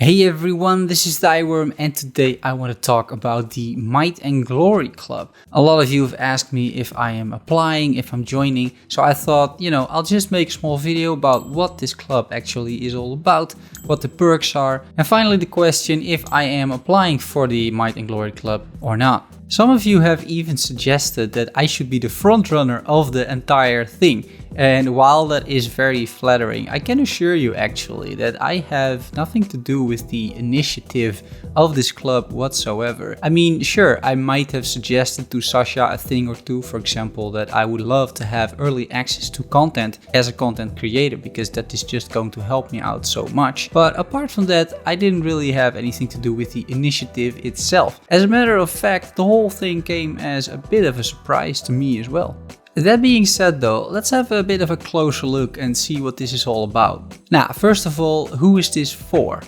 Hey everyone, this is Thyworm and today I want to talk about the Might and Glory Club. A lot of you have asked me if I am applying, if I'm joining, so I thought, I'll just make a small video about what this club actually is all about, what the perks are, and finally the question if I am applying for the Might and Glory Club or not. Some of you have even suggested that I should be the frontrunner of the entire thing. And while that is very flattering, I can assure you actually that I have nothing to do with the initiative of this club whatsoever. I mean, sure, I might have suggested to Sasha a thing or two, for example, that I would love to have early access to content as a content creator because that is just going to help me out so much. But apart from that, I didn't really have anything to do with the initiative itself. As a matter of fact, the whole thing came as a bit of a surprise to me as well. That being said though, let's have a bit of a closer look and see what this is all about. Now, first of all, who is this for?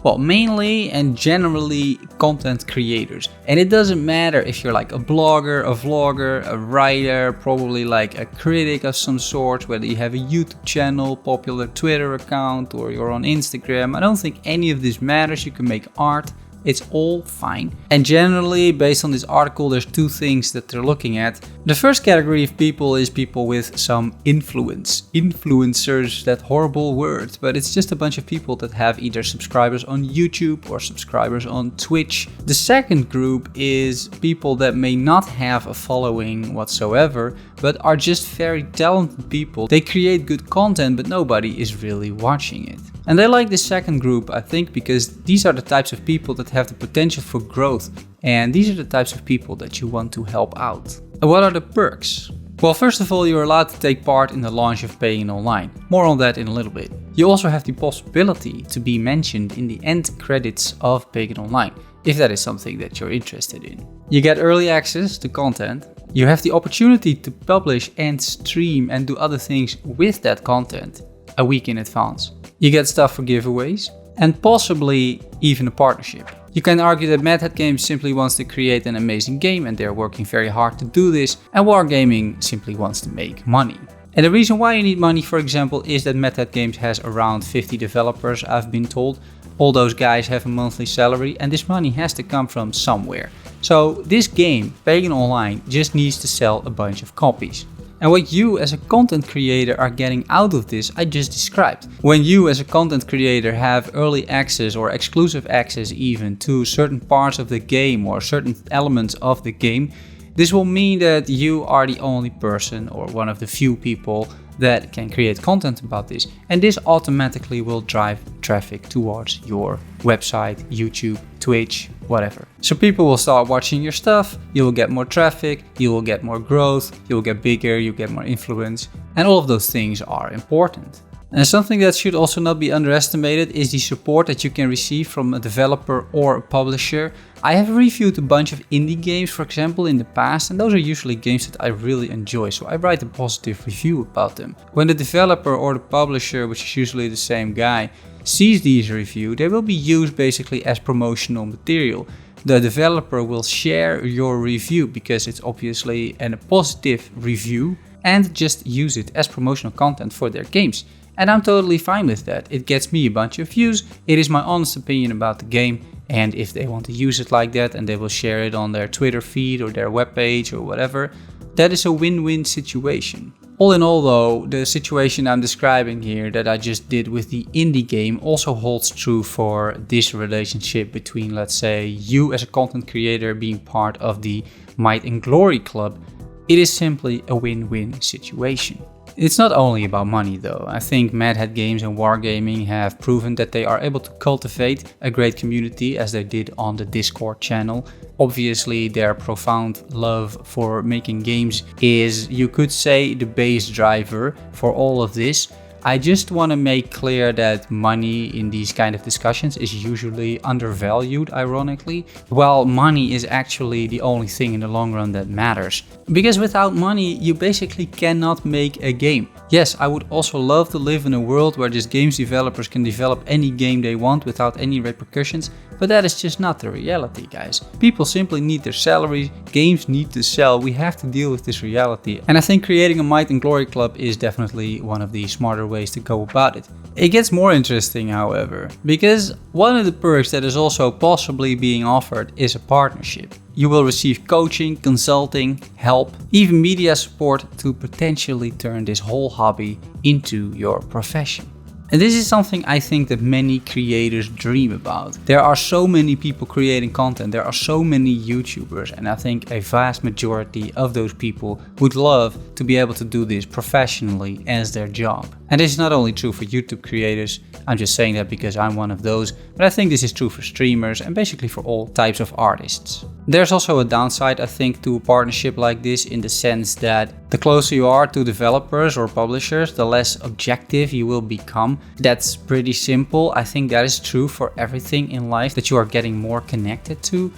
Well, mainly and generally content creators. And it doesn't matter if you're like a blogger, a vlogger, a writer, probably like a critic of some sort, whether you have a YouTube channel, popular Twitter account, or you're on Instagram. I don't think any of this matters. You can make art. It's all fine. And generally, based on this article, there's two things that they're looking at. The first category of people is people with some influence. Influencers, that horrible word, but it's just a bunch of people that have either subscribers on YouTube or subscribers on Twitch. The second group is people that may not have a following whatsoever, but are just very talented people. They create good content, but nobody is really watching it. And I like this second group, I think, because these are the types of people that have the potential for growth. And these are the types of people that you want to help out. And what are the perks? Well, first of all, you're allowed to take part in the launch of Pagan Online. More on that in a little bit. You also have the possibility to be mentioned in the end credits of Pagan Online, if that is something that you're interested in. You get early access to content. You have the opportunity to publish and stream and do other things with that content a week in advance. You get stuff for giveaways and possibly even a partnership. You can argue that Mad Hat Games simply wants to create an amazing game and they're working very hard to do this, and Wargaming simply wants to make money. And the reason why you need money, for example, is that Mad Hat Games has around 50 developers, I've been told. All those guys have a monthly salary and this money has to come from somewhere. So this game, Pagan Online, just needs to sell a bunch of copies. And what you as a content creator are getting out of this, I just described. When you as a content creator have early access or exclusive access even to certain parts of the game or certain elements of the game, this will mean that you are the only person or one of the few people that can create content about this. And this automatically will drive traffic towards your website, YouTube, Twitch, whatever. So people will start watching your stuff, you will get more traffic, you will get more growth, you will get bigger, you get more influence. And all of those things are important. And something that should also not be underestimated is the support that you can receive from a developer or a publisher. I have reviewed a bunch of indie games, for example, in the past, and those are usually games that I really enjoy, so I write a positive review about them. When the developer or the publisher, which is usually the same guy, sees these reviews, they will be used basically as promotional material. The developer will share your review because it's obviously a positive review and just use it as promotional content for their games. And I'm totally fine with that. It gets me a bunch of views, it is my honest opinion about the game, and if they want to use it like that and they will share it on their Twitter feed or their webpage or whatever, that is a win-win situation. All in all though, the situation I'm describing here that I just did with the indie game also holds true for this relationship between, let's say, you as a content creator being part of the Might and Glory Club. It is simply a win-win situation. It's not only about money though. I think Mad Hat Games and Wargaming have proven that they are able to cultivate a great community as they did on the Discord channel. Obviously their profound love for making games is, you could say, the base driver for all of this. I just want to make clear that money in these kind of discussions is usually undervalued, ironically, while money is actually the only thing in the long run that matters. Because without money, you basically cannot make a game. Yes, I would also love to live in a world where just games developers can develop any game they want without any repercussions, but that is just not the reality, guys. People simply need their salaries, games need to sell, we have to deal with this reality. And I think creating a Might and Glory Club is definitely one of the smarter ways to go about it. It gets more interesting, however, because one of the perks that is also possibly being offered is a partnership. You will receive coaching, consulting, help, even media support to potentially turn this whole hobby into your profession. And this is something I think that many creators dream about. There are so many people creating content, there are so many YouTubers, and I think a vast majority of those people would love to be able to do this professionally as their job. And this is not only true for YouTube creators, I'm just saying that because I'm one of those, but I think this is true for streamers and basically for all types of artists. There's also a downside, I think, to a partnership like this, in the sense that the closer you are to developers or publishers, the less objective you will become. That's pretty simple. I think that is true for everything in life that you are getting more connected to.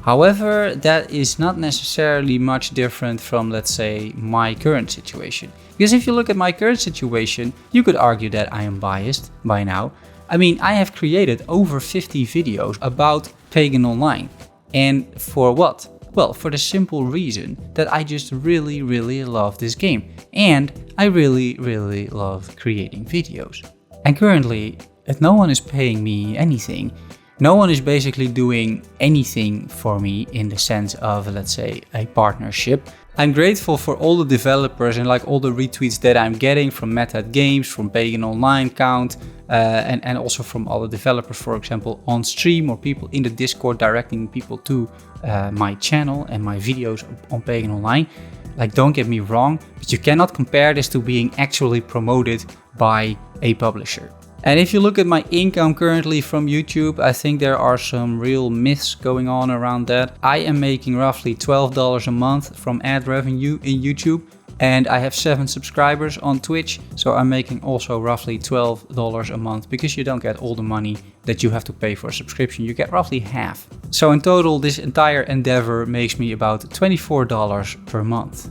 However, that is not necessarily much different from, let's say, my current situation. Because if you look at my current situation, you could argue that I am biased by now. I mean, I have created over 50 videos about Pagan Online. And for what? Well, for the simple reason that I just really love this game. And I really love creating videos. And currently, no one is paying me anything. No one is basically doing anything for me in the sense of, let's say, a partnership. I'm grateful for all the developers and like all the retweets that I'm getting from Method Games, from Pagan Online Count, and also from other developers, for example, on stream, or people in the Discord directing people to my channel and my videos on Pagan Online. Like, don't get me wrong, but you cannot compare this to being actually promoted by a publisher. And if you look at my income currently from YouTube, I think there are some real myths going on around that. I am making roughly $12 a month from ad revenue in YouTube, and I have 7 subscribers on Twitch, so I'm making also roughly $12 a month, because you don't get all the money that you have to pay for a subscription, you get roughly half. So in total, this entire endeavor makes me about $24 per month.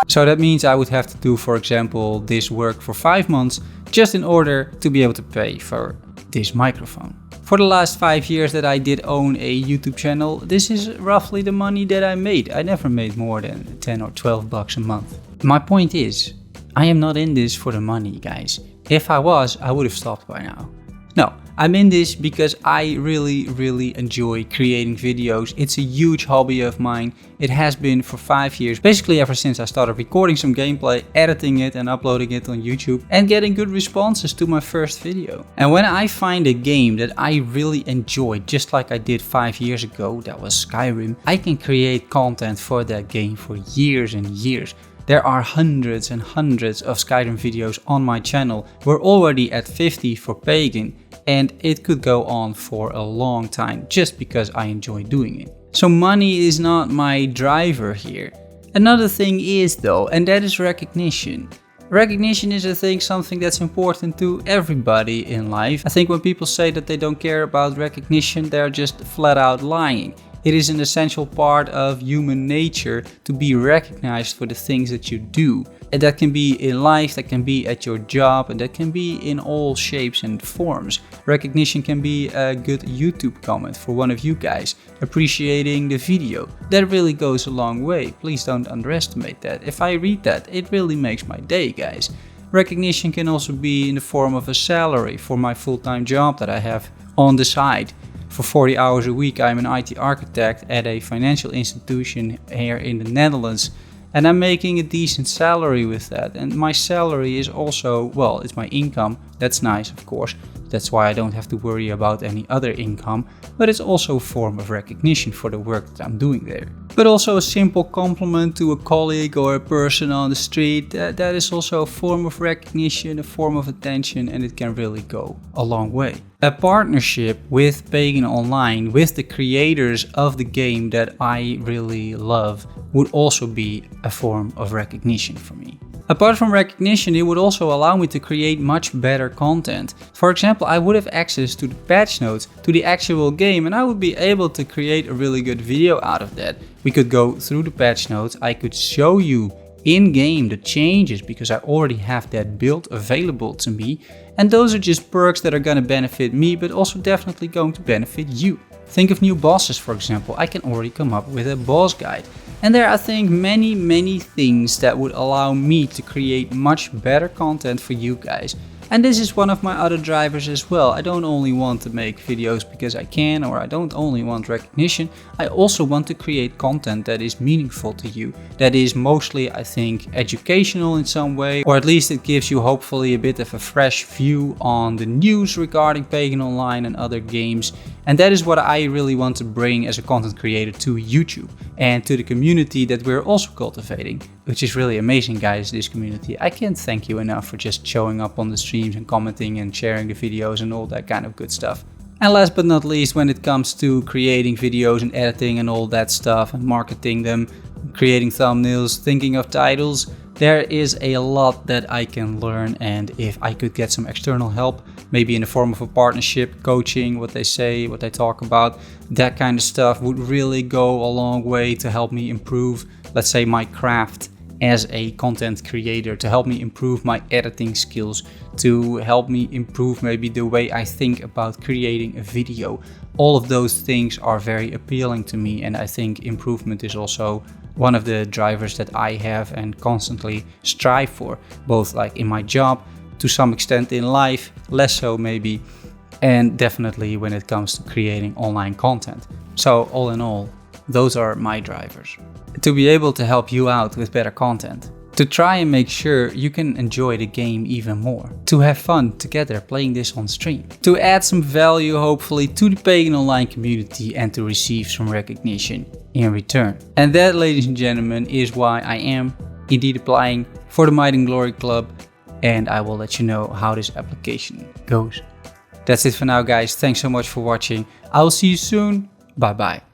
So that means I would have to do, for example, this work for 5 months just in order to be able to pay for this microphone. For the last 5 years that I did own a YouTube channel, this is roughly the money that I made. I never made more than 10 or 12 bucks a month. My point is, I am not in this for the money, guys. If I was, I would have stopped by now. No, I'm in this because I really enjoy creating videos. It's a huge hobby of mine. It has been for 5 years, basically ever since I started recording some gameplay, editing it and uploading it on YouTube, and getting good responses to my first video. And when I find a game that I really enjoy, just like I did 5 years ago, that was Skyrim, I can create content for that game for years and years. There are hundreds and hundreds of Skyrim videos on my channel. We're already at 50 for Pagan, and it could go on for a long time just because I enjoy doing it. So money is not my driver here. Another thing is though, and that is recognition. Recognition is, I think, something that's important to everybody in life. I think when people say that they don't care about recognition, they're just flat out lying. It is an essential part of human nature to be recognized for the things that you do. And that can be in life, that can be at your job, and that can be in all shapes and forms. Recognition can be a good YouTube comment for one of you guys, appreciating the video. That really goes a long way. Please don't underestimate that. If I read that, it really makes my day, guys. Recognition can also be in the form of a salary for my full-time job that I have on the side. For 40 hours a week, I'm an IT architect at a financial institution here in the Netherlands. And I'm making a decent salary with that. And my salary is also, well, it's my income. That's nice, of course. That's why I don't have to worry about any other income. But it's also a form of recognition for the work that I'm doing there. But also a simple compliment to a colleague or a person on the street, that is also a form of recognition, a form of attention, and it can really go a long way. A partnership with Pagan Online, with the creators of the game that I really love, would also be a form of recognition for me. Apart from recognition, it would also allow me to create much better content. For example, I would have access to the patch notes, to the actual game, and I would be able to create a really good video out of that. We could go through the patch notes, I could show you in-game the changes because I already have that build available to me. And those are just perks that are going to benefit me, but also definitely going to benefit you. Think of new bosses, for example. I can already come up with a boss guide. And there are, I think, many things that would allow me to create much better content for you guys. And this is one of my other drivers as well. I don't only want to make videos because I can, or I don't only want recognition. I also want to create content that is meaningful to you. That is mostly, I think, educational in some way, or at least it gives you hopefully a bit of a fresh view on the news regarding Pagan Online and other games. And that is what I really want to bring as a content creator to YouTube and to the community that we're also cultivating, which is really amazing, guys, this community. I can't thank you enough for just showing up on the streams and commenting and sharing the videos and all that kind of good stuff. And last but not least, when it comes to creating videos and editing and all that stuff and marketing them, creating thumbnails, thinking of titles, there is a lot that I can learn, and if I could get some external help, maybe in the form of a partnership, coaching, what they say, what they talk about, that kind of stuff would really go a long way to help me improve, let's say, my craft as a content creator, to help me improve my editing skills, to help me improve maybe the way I think about creating a video. All of those things are very appealing to me, and I think improvement is also one of the drivers that I have and constantly strive for, both like in my job, to some extent in life, less so maybe, and definitely when it comes to creating online content. So all in all, those are my drivers. To be able to help you out with better content, to try and make sure you can enjoy the game even more, to have fun together playing this on stream, to add some value hopefully to the Pagan Online community and to receive some recognition in return. And that, ladies and gentlemen, is why I am indeed applying for the Might and Glory Club, and I will let you know how this application goes. That's it for now, guys. Thanks so much for watching. I will see you soon. Bye bye.